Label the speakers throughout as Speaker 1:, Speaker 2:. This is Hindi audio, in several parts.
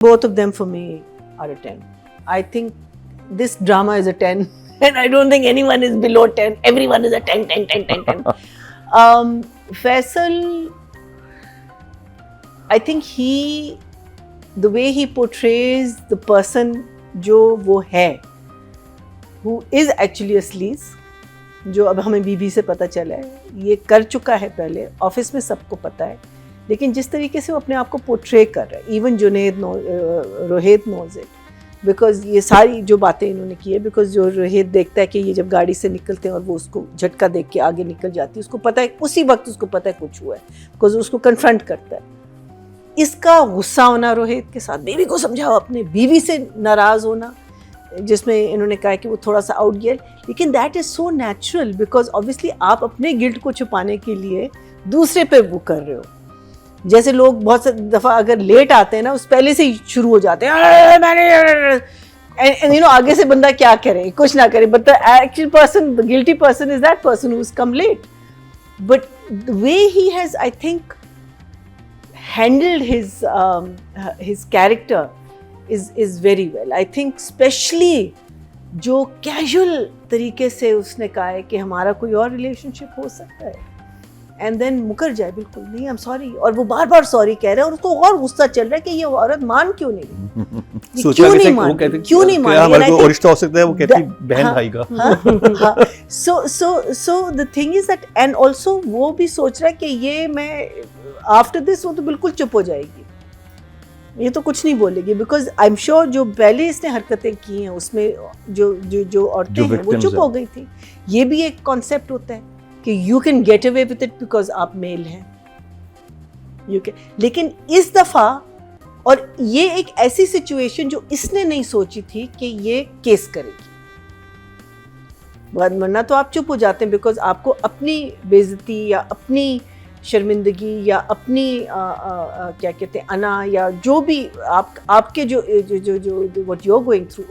Speaker 1: Both of them for me are a 10. I think this drama is a 10 and I don't think anyone is below 10. Everyone is a 10, 10, 10, 10, 10. Faisal, I think the way he portrays the person जो वो है, who is actually a sleaze, जो अब हमें बीबी से पता चला है, ये कर चुका है पहले, ऑफिस में सबको पता है, लेकिन जिस तरीके से वो अपने आप को पोर्ट्रे कर रहा है, even Rohit knows it, because ये सारी जो बातें इन्होंने की है, बिकॉज जो रोहित देखता है कि ये जब गाड़ी से निकलते हैं और वो उसको झटका देख के आगे निकल जाती है, उसको पता है, उसी वक्त उसको पता है कुछ हुआ है, बिकॉज उसको कन्फ्रंट करता है। इसका गुस्सा होना रोहित के साथ, बीवी को समझाओ, अपने बीवी से नाराज़ होना, जिसमें इन्होंने कहा कि वो थोड़ा सा आउट गियर, लेकिन that is so natural, because obviously आप अपने गिल्ट को छुपाने के लिए दूसरे पे वो कर रहे हो। जैसे लोग बहुत सा दफ़ा अगर लेट आते हैं ना, उस पहले से ही शुरू हो जाते हैं, एंड आगे से बंदा क्या करे, कुछ ना करे, but the actual person, the guilty person is that person who is come late. But the way he has, I think, handled his character is very well. I think especially जो casual तरीके से उसने कहा है कि हमारा कोई और relationship हो सकता है, and then मुकर जाए, बिल्कुल नहीं, I'm sorry, और वो बार बार सॉरी कह रहा है और उसको और गुस्सा चल रहा है कि ये औरत मान क्यों नहीं रही, क्यों नहीं मान रही,
Speaker 2: और रिश्ता हो सकता है, वो कहती बहन भाई का।
Speaker 1: so the thing is that, and also वो भी सोच रहा है कि ये मैं आफ्टर दिस वो तो बिल्कुल चुप हो जाएगी, ये तो कुछ नहीं बोलेगी, बिकॉज आई एम श्योर जो पहले इसने हरकतें की हैं उसमें जो औरतें हैं वो चुप हो गई थी। ये भी एक कॉन्सेप्ट होता है कि you can get away with it because आप मेल हैं, यू कैन, लेकिन इस दफा, और ये एक ऐसी सिचुएशन जो इसने नहीं सोची थी कि ये केस करेगी, वरना तो आप चुप हो जाते हैं, बिकॉज आपको अपनी बेइज्जती या अपनी शर्मिंदगी या अपनी क्या कहते हैं अना, या जो भी आपके जो what you are going through,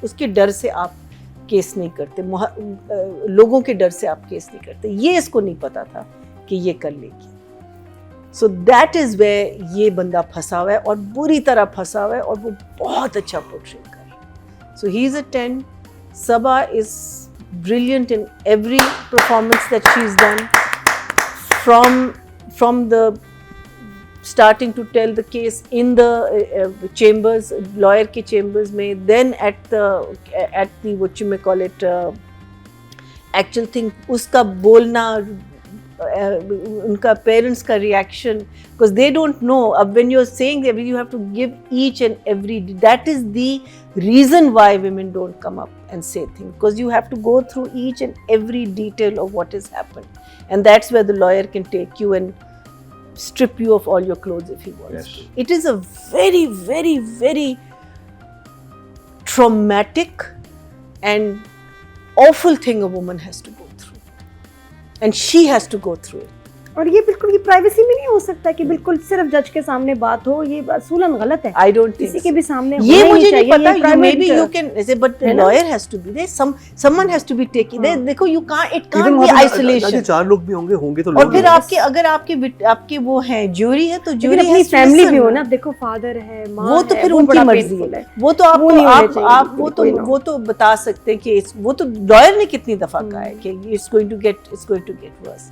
Speaker 1: उसके डर से आप केस नहीं करते, लोगों के डर से आप केस नहीं करते। ये इसको नहीं पता था कि ये कर लेगी। सो दैट इज़ वेयर ये बंदा फंसा हुआ है, और बुरी तरह फंसा हुआ है, और वो बहुत अच्छा पोर्ट्रे कर रहा है। So he is a 10। Saba is brilliant in every performance that she is done, from the starting to tell the case in the chambers, lawyer के chambers में, then at the what you may call it actual thing, उसका बोलना, उनका parents का reaction, because they don't know. अब when you're saying that, you have to give each and every, that is the reason why women don't come up and say things, because you have to go through each and every detail of what has happened, and that's where the lawyer can take you and strip you of all your clothes if he wants to. It is a very, very, very traumatic and awful thing a woman has to go through, and she has to go through it.
Speaker 3: और ये बिल्कुल ये प्राइवेसी में नहीं हो सकता कि बिल्कुल सिर्फ जज के सामने बात हो, ये असूलन गलत है।
Speaker 1: I don't think
Speaker 3: किसी के भी सामने
Speaker 1: ये मुझे नहीं पता, maybe you can say, but the lawyer has to be there, someone has to be taking there. देखो, you can't, it can't be isolation.
Speaker 2: चार लोग भी होंगे तो,
Speaker 1: और फिर अगर आपके वो हैं, ज्यूरी है, तो ज्यूरी
Speaker 3: अपनी फैमिली भी हो ना, देखो फादर है, माँ
Speaker 1: वो तो फिर उनकी मर्जी है, वो तो आप वो तो बता सकते हैं कि वो तो लॉयर ने कितनी दफा कहा है कि it's going to get worse.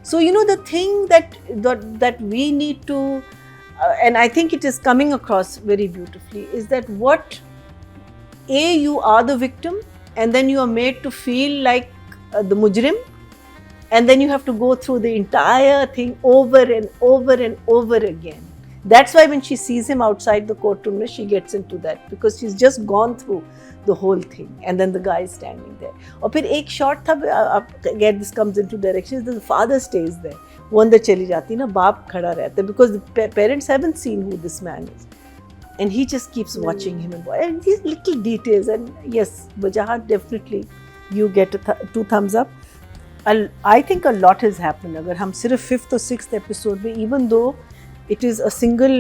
Speaker 1: So the thing that we need to, and I think it is coming across very beautifully, is that you are the victim, and then you are made to feel like the mujrim, and then you have to go through the entire thing over and over and over again. That's why when she sees him outside the courtroom, she gets into that, because she's just gone through the whole thing, and then the guy is standing there. और फिर एक shot था, again this comes into directions, the father stays there, वो अंदर चली जाती ना, बाप खड़ा रहता है, because the parents haven't seen who this man is, and he just keeps watching him, and these little details. And yes, Wajahat, definitely you get 2 thumbs up. I think a lot has happened. अगर हम सिर्फ 5th or 6th episode में, even though it is a single,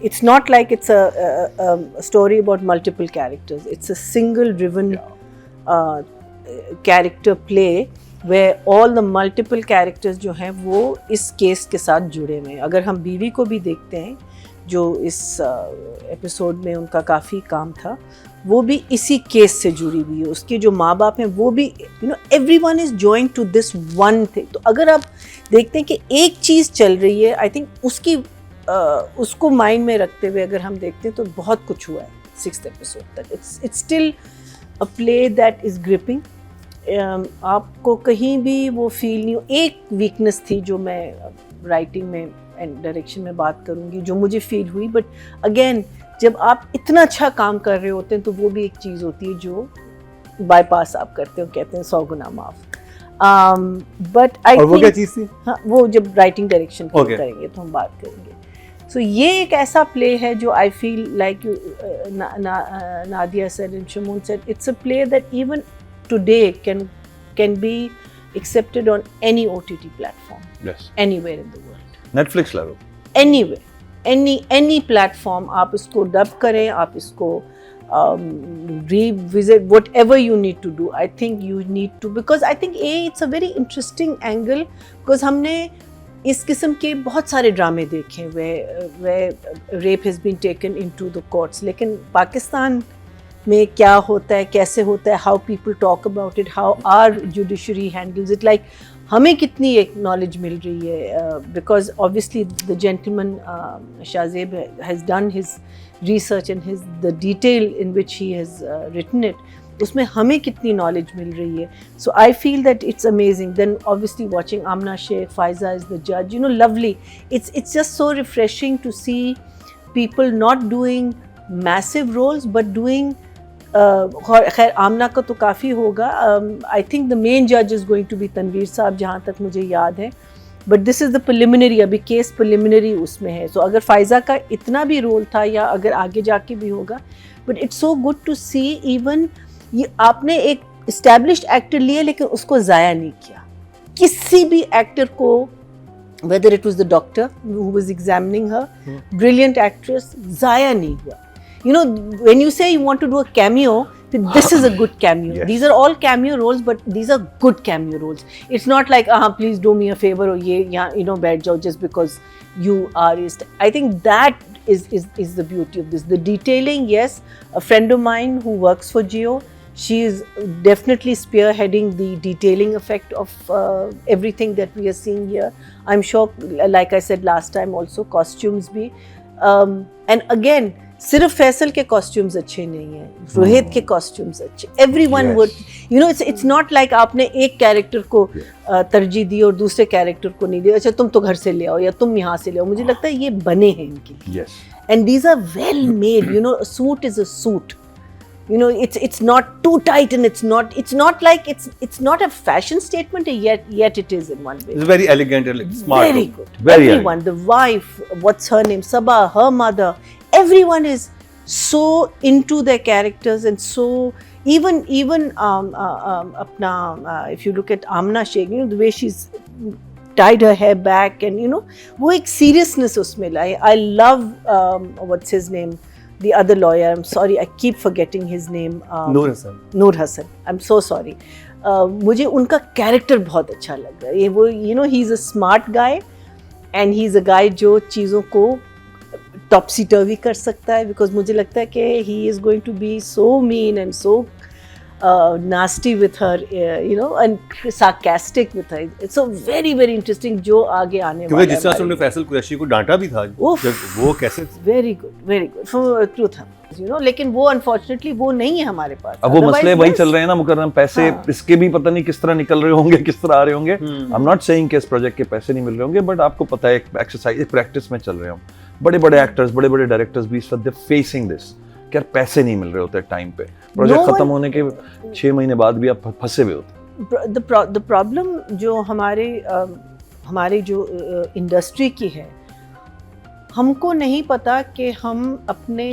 Speaker 1: it's not like it's a story about multiple characters. It's a single driven character play where all the multiple characters जो हैं वो इस केस के साथ जुड़े हुए हैं. अगर हम बीवी को भी देखते हैं जो इस एपिसोड में उनका काफ़ी काम था, वो भी इसी केस से जुड़ी हुई है। उसके जो माँ बाप हैं वो भी, you know, everyone is joining to this one thing. तो अगर आप देखते हैं कि एक चीज़ चल रही है, आई थिंक उसको माइंड में रखते हुए अगर हम देखते हैं तो बहुत कुछ हुआ है 6th एपिसोड तक। It's still a play that is gripping. आपको कहीं भी वो फील नहीं हो। एक वीकनेस थी जो मैं राइटिंग में एंड डायरेक्शन में बात करूँगी, जो मुझे फील हुई, बट अगेन जब आप इतना अच्छा काम कर रहे होते हैं तो वो भी एक चीज़ होती है जो बाईपास आप करते हो, कहते हैं 100 गुना माफ़। बट आई
Speaker 2: और वो क्या चीज़ थी?
Speaker 1: हाँ, वो जब राइटिंग डायरेक्शन
Speaker 2: Okay.
Speaker 1: करेंगे तो हम बात करेंगे। सो ये एक ऐसा प्ले है जो I feel like you Nadia said and Shamoon said, it's a play that even today can be accepted on any OTT platform,
Speaker 2: Yes.
Speaker 1: anywhere in the world,
Speaker 2: Netflix ला लो।
Speaker 1: anywhere, any platform। आप इसको डब करें, आप इसको revisit, whatever you need to do, I think you need to, because I think it's a very interesting angle, because हमने इस किस्म के बहुत सारे ड्रामे देखे where rape has been taken into the courts, लेकिन पाकिस्तान में क्या होता है, कैसे होता है, how people talk about it, how our judiciary handles it, like हमें कितनी एक नॉलेज मिल रही है, because obviously the gentleman Shahzeb has done his research and his the detail in which he has written it, उसमें हमें कितनी नॉलेज मिल रही है। So I feel that it's amazing. Then obviously watching Aamna Sheikh, Faiza is the जज, you know, lovely. It's just so refreshing to see people not doing massive roles but doing, खैर आमना का तो काफ़ी होगा। आई थिंक द मेन जज is going to be Tanveer sahab, जहाँ तक मुझे याद है, but this is the preliminary, अभी केस प्रिलिमिनरी उसमें है। सो अगर फायजा का इतना भी रोल था या अगर आगे जाके भी होगा, but it's so good to see, even ये आपने एक इस्टेब्लिश्ड एक्टर लिया लेकिन उसको ज़ाया नहीं किया। किसी भी एक्टर को, whether it was the doctor who was examining her, brilliant actress, ज़ाया नहीं हुआ। You know, when you say you want to do a cameo, this is a good cameo.
Speaker 2: Yes.
Speaker 1: These are all cameo roles, but these are good cameo roles. It's not like, please do me a favor, or ye, you know, बैठ जाओ just because you are. I think that is the beauty of this. The detailing, yes. A friend of mine who works for Jio, she is definitely spearheading the detailing effect of everything that we are seeing here. I'm sure, like I said last time also, costumes भी. And again, सिर्फ फैसल के कॉस्ट्यूम्स अच्छे नहीं हैं, रोहित के कॉस्ट्यूम्स अच्छे, everyone would, you know, it's not like आपने एक कैरेक्टर को तरजीह दी और दूसरे कैरेक्टर को नहीं दिया, अच्छा तुम तो घर से ले आओ या तुम यहाँ से ले आओ। मुझे लगता है ये बने हैं इनके लिए, and these are well made, you know, a suit is a suit, you know, it's not too tight, and it's not like it's not a fashion statement, yet it is in one way.
Speaker 2: It's very elegant and smart.
Speaker 1: Very good.
Speaker 2: Very
Speaker 1: everyone, the wife, what's her name, Sabah, her mother, everyone is so into their characters, and so even apna, if you look at Amna Sheikh, you know, the way she's tied her hair back, and you know, वो एक seriousness उसमें लाई। I love what's his name, the other lawyer, I'm sorry, I keep forgetting his name. Noor Hassan. I'm so sorry. मुझे उनका कैरेक्टर बहुत अच्छा लग रहा है। ये वो, you know, he's a smart guy, and he's a guy जो चीज़ों को topsy turvy कर सकता है, because मुझे लगता है कि he is going to be so mean and so nasty with her, you know, and sarcastic with her. It's so very very interesting जो आगे आने वाला है।
Speaker 2: क्योंकि जिस तरह से उन्होंने फैसल कुरैशी को डांटा भी था, जब वो कैसे
Speaker 1: very good for truth, you know, लेकिन वो unfortunately वो नहीं है हमारे पास।
Speaker 4: अब वो मसले वही चल रहे हैं ना मुकर्रम, पैसे इसके भी पता नहीं किस तरह निकल रहे होंगे, किस तरह आ रहे होंगे। आई एम नॉट सेइंग कि इस प्रोजेक्ट के पैसे नहीं मिल रहे होंगे, बट आपको पता है एक एक्सरसाइज, एक प्रैक्टिस में चल रहे हो। बड़े बड़े एक्टर्स, बड़े बड़े डायरेक्टर्स भी इस वक्त फेसिंग दिस, क्या पैसे नहीं मिल रहे होते टाइम पे, प्रोजेक्ट खत्म होने के 6 महीने बाद भी आप फंसे हुए होते।
Speaker 1: द प्रॉब्लम जो हमारे जो इंडस्ट्री की है, हमको नहीं पता कि हम अपने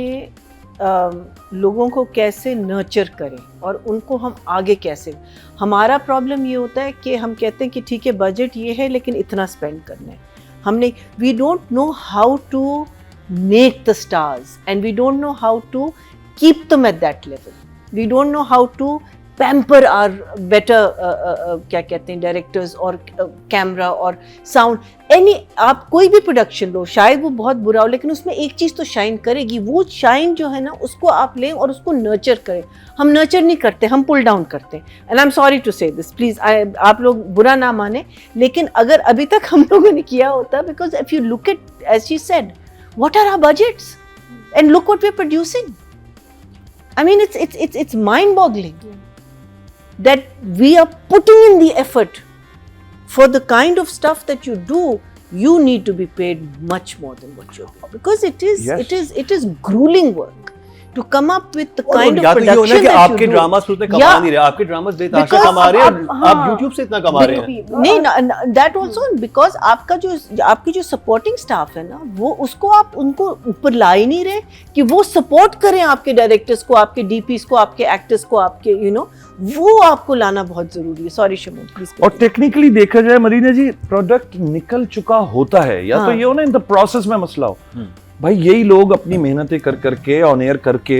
Speaker 1: लोगों को कैसे नर्चर करें और उनको हम आगे कैसे। हमारा प्रॉब्लम ये होता है कि हम कहते हैं कि ठीक है बजट ये है लेकिन इतना स्पेंड करना है, हमने we don't know how to make the stars, and we don't know how to keep them at that level. We don't know how to pamper or better क्या कहते हैं डायरेक्टर्स और कैमरा और साउंड एनी आप कोई भी प्रोडक्शन लो शायद वो बहुत बुरा हो लेकिन उसमें एक चीज़ तो शाइन करेगी वो शाइन जो है ना उसको आप लें और उसको नर्चर करें हम नर्चर नहीं करते हम पुल डाउन करते and I am sorry to say this please आप लोग बुरा ना माने लेकिन अगर अभी तक हम लोगों ने किया होता because if you look at as she said what are our budgets and look what we are producing I mean it's mind boggling that we are putting in the effort for the kind of stuff that you do you need to be paid much more than what you're paid because it is grueling work to come up with the kind of production
Speaker 2: कि
Speaker 1: that
Speaker 2: आपके
Speaker 1: you do
Speaker 2: ड्रामा उतने कमा नहीं रहे आपके ड्रामा बेतहाशा कमा रहे हैं आप YouTube से इतना कमा रहे हैं
Speaker 1: नहीं दैट ऑल्सो बिकॉज आपकी जो सपोर्टिंग स्टाफ है ना वो उसको आप उनको ऊपर ला ही नहीं रहे कि वो सपोर्ट करें आपके डायरेक्टर्स को आपके डीपीस को आपके एक्टर्स को आपके वो आपको लाना बहुत जरूरी है सॉरी शमून प्लीज
Speaker 4: और टेक्निकली देखा जाए मरीना जी प्रोडक्ट निकल चुका होता है या तो ये हो ना इन द प्रोसेस में मसला हो भाई यही लोग अपनी मेहनतें कर करके ऑन एयर करके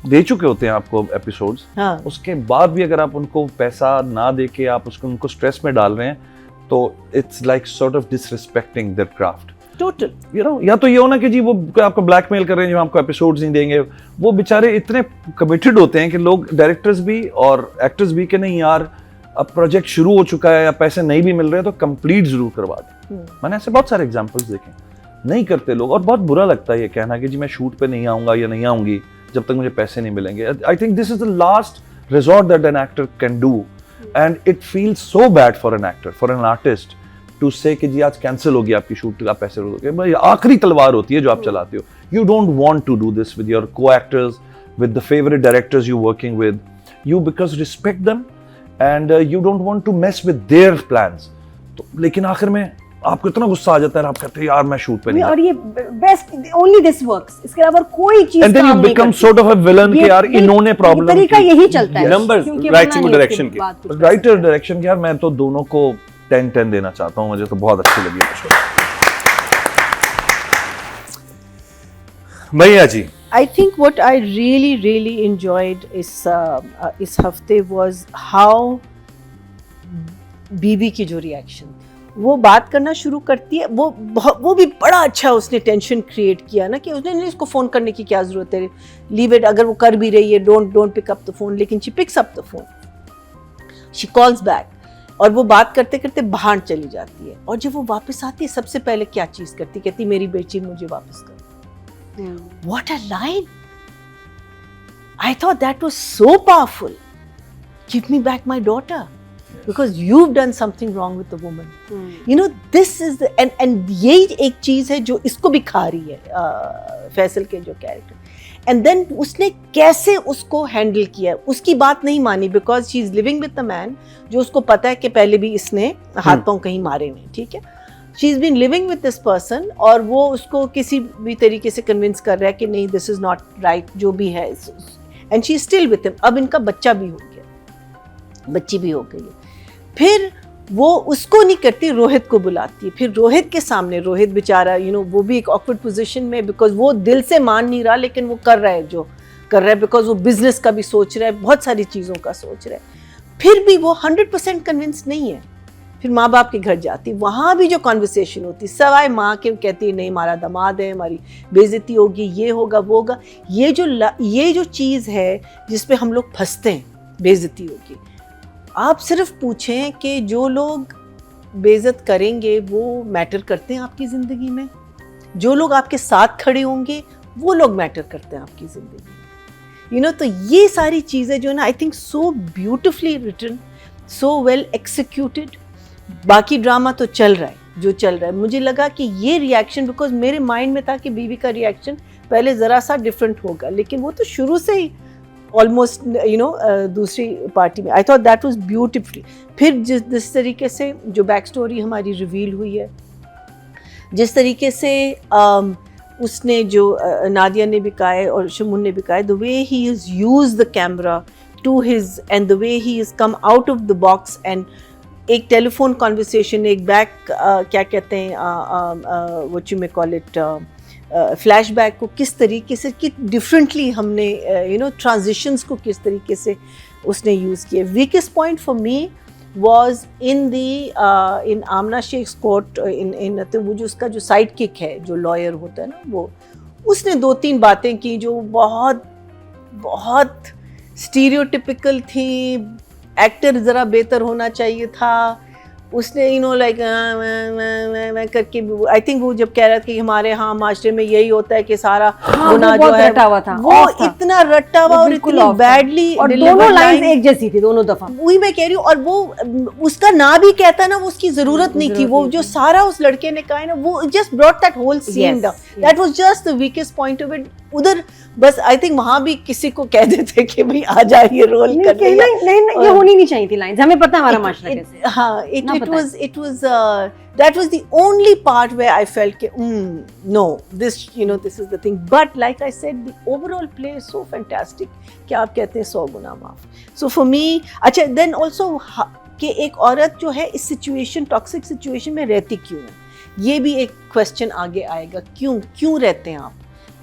Speaker 4: दे चुके होते हैं आपको एपिसोड्स उसके बाद भी अगर आप उनको पैसा ना दे के आप उसको उनको स्ट्रेस में डाल रहे हैं तो it's like sort of disrespecting there craft
Speaker 1: total
Speaker 4: या तो ये होना कि जी वो आपको ब्लैकमेल कर रहे हैं जो आपको एपिसोड्स नहीं देंगे वो बेचारे इतने कमिटेड होते हैं कि लोग डायरेक्टर्स भी और एक्टर्स भी कि नहीं यार अब प्रोजेक्ट शुरू हो चुका है या पैसे नहीं भी मिल रहे हैं तो कंप्लीट जरूर करवा दें मैंने ऐसे बहुत सारे एग्जांपल्स देखे नहीं करते लोग और बहुत बुरा लगता है ये कहना कि जी मैं शूट पे नहीं आऊंगा या नहीं आऊंगी जब तक मुझे पैसे नहीं मिलेंगे I think this is the last resort that an actor can do and it feels so bad for an actor for an artist to say कि जी आज कैंसिल होगी आपकी शूट आप पैसे रोकोगे आखिरी तलवार होती है जो आप चलाते हो you don't want to do this with your co actors with the favourite directors you working with you because respect them and you don't want to mess with their plans तो लेकिन आखिर में आपको इतना गुस्सा आ जाता है आप कहते हैं यार मैं शूट पे नहीं
Speaker 3: और ये बेस्ट ओनली दिस वर्क्स इसके अलावा कोई चीज
Speaker 4: and then you become sort of a villain कि यार इन्होंने प्रॉब्लम
Speaker 3: तरीका यही चलता है
Speaker 2: नंबर्स राइटिंग और डायरेक्शन के
Speaker 4: राइटर डायरेक्शन के यार मैं तो दोनों को 10-10 देना चाहता हूं मुझे तो बहुत अच्छी लगी
Speaker 2: भैया जी
Speaker 1: I think what I really enjoyed इस हफ्ते was how बीबी की जो रिएक्शन वो बात करना शुरू करती है वो भी बड़ा अच्छा उसने टेंशन क्रिएट किया ना कि उसने नहीं इसको फ़ोन करने की क्या ज़रूरत है लीव इट अगर वो कर भी रही है don't pick up the phone लेकिन she picks up the phone she calls back और वो बात करते करते बाहर चली जाती है और जब वो वापस आती है सबसे पहले क्या चीज़ करती कहती मेरी बेटी मुझे वापस कर what a line I thought that was so powerful give me back my daughter because you've done something wrong with the woman. You know, this is the and यही एक चीज़ है जो इसको भी खा रही है फैसल के जो कैरेक्टर एंड देन उसने कैसे उसको हैंडल किया उसकी बात नहीं मानी because she is living with the man जो उसको पता है कि पहले भी इसने हाथ पांव कहीं मारे हुए ठीक है she is been living with this person और वो उसको किसी भी तरीके से कन्विंस कर रहा है कि नहीं दिस इज नॉट राइट जो भी है and she is still with him अब इनका बच्चा भी हो गया बच्ची भी हो गई है फिर वो उसको नहीं करती रोहित को बुलाती है फिर रोहित के सामने रोहित बेचारा वो भी एक ऑकवर्ड पोजीशन में बिकॉज वो दिल से मान नहीं रहा लेकिन वो कर रहा है जो कर रहा है बिकॉज वो बिजनेस का भी सोच रहा है बहुत सारी चीज़ों का सोच रहा है फिर भी वो 100% कन्विंस नहीं है फिर माँ बाप के घर जाती वहाँ भी जो कॉन्वर्सेशन होती सवाए माँ के कहती नहीं हमारा दामाद है हमारी बेइज्जती होगी ये होगा वो होगा ये जो चीज़ है जिस पे हम लोग फंसते हैं बेइज्जती होगी आप सिर्फ पूछें कि जो लोग बेइज्जत करेंगे वो मैटर करते हैं आपकी ज़िंदगी में जो लोग आपके साथ खड़े होंगे वो लोग मैटर करते हैं आपकी ज़िंदगी में तो ये सारी चीज़ें जो है ना I think so beautifully written so well executed बाकी ड्रामा तो चल रहा है जो चल रहा है मुझे लगा कि ये रिएक्शन बिकॉज मेरे माइंड में था कि बीवी का रिएक्शन पहले ज़रा सा डिफरेंट होगा लेकिन वो तो शुरू से ही ऑलमोस्ट दूसरी पार्टी में I thought that was beautifully फिर जिस तरीके से जो बैक स्टोरी हमारी रिवील हुई है जिस तरीके से उसने जो नादिया ने भी कहा है और शमून ने भी कहा है the way he is use the camera to his and the way he is come out of the box and एक टेलीफोन कॉन्वर्सेशन एक बैक क्या कहते हैं what you may call it flashback को किस तरीके से कि डिफरेंटली हमने ट्रांजिशंस को किस तरीके से उसने यूज़ किए. Weakest point for me was in Aamna Shaikh's court in तो वो जो उसका जो साइड किक है, जो लॉयर होता है ना, वो उसने 2-3 बातें की जो बहुत बहुत स्टीरियोटिपिकल थी. एक्टर ज़रा बेहतर होना चाहिए था. उसने लाइक मैं करके, आई थिंक वो जब कह रहा था कि हमारे यहाँ माशरे में यही होता है कि सारा गुनाह जो है
Speaker 3: रटा हुआ था,
Speaker 1: वो इतना रटा हुआ और इतनी बैडली,
Speaker 3: और दोनों लाइंस एक जैसी थी दोनों दफा.
Speaker 1: वही मैं कह रही हूँ. और वो उसका ना भी कहता ना, वो उसकी जरूरत नहीं थी. वो जो सारा उस लड़के ने कहा है ना, वो just brought that whole scene down. That was just the weakest point of it. उधर बस आई थिंक वहां भी किसी को कह देते कि भाई आ जा ये रोल करने.
Speaker 3: नहीं, ये होनी नहीं चाहिए थी लाइंस. हमें पता है हमारा माशरा कैसे.
Speaker 1: हाँ, it was that was the only part where I felt कि no, this this is the thing. But like I said, the overall play is so fantastic कि आप कहते हैं 100 गुना माफ. So for me, अच्छा, then also कि एक औरत जो है इस सिचुएशन, टॉक्सिक सिचुएशन में रहती क्यों है, ये भी एक क्वेश्चन आगे आएगा. क्यों रहते हैं आप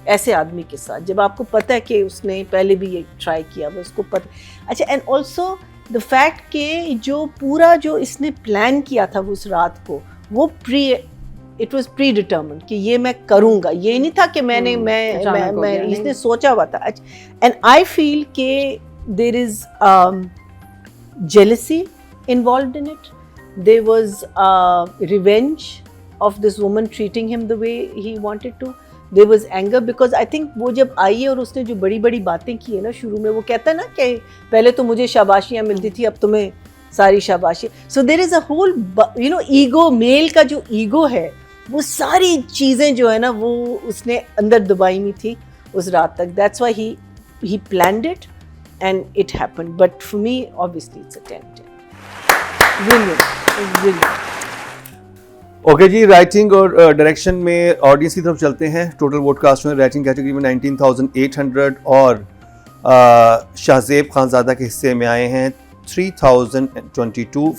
Speaker 1: ऐसे आदमी के साथ जब आपको पता है कि उसने पहले भी ये ट्राई किया, वो उसको पता. अच्छा, एंड ऑल्सो द फैक्ट कि जो पूरा जो इसने प्लान किया था उस रात को, वो इट वाज प्री डिटर्मिन्ड कि ये मैं करूँगा. ये नहीं था कि मैं इसने सोचा हुआ था. एंड आई फील कि there is jealousy involved in it. There was revenge of this woman treating him the way he wanted to. There was anger because I think वो जब आई है और उसने जो बड़ी बड़ी बातें की है ना शुरू में, वो कहता है ना कि पहले तो मुझे शाबाशियाँ मिलती थी, अब तुम्हें सारी शाबाशी. So there is a whole ego, male का जो ईगो है, वो सारी चीज़ें जो है ना वो उसने अंदर दबाई हुई थी उस रात तक. That's why he planned it and it happened. But for me, obviously it's a 10/10. Brilliant.
Speaker 2: Okay जी, राइटिंग और डायरेक्शन में ऑडियंस की तरफ चलते हैं. टोटल वोट कास्ट में राइटिंग कैटेगरी में 19,800 और शाहजेब खानज़ादा के हिस्से में आए हैं 3,022.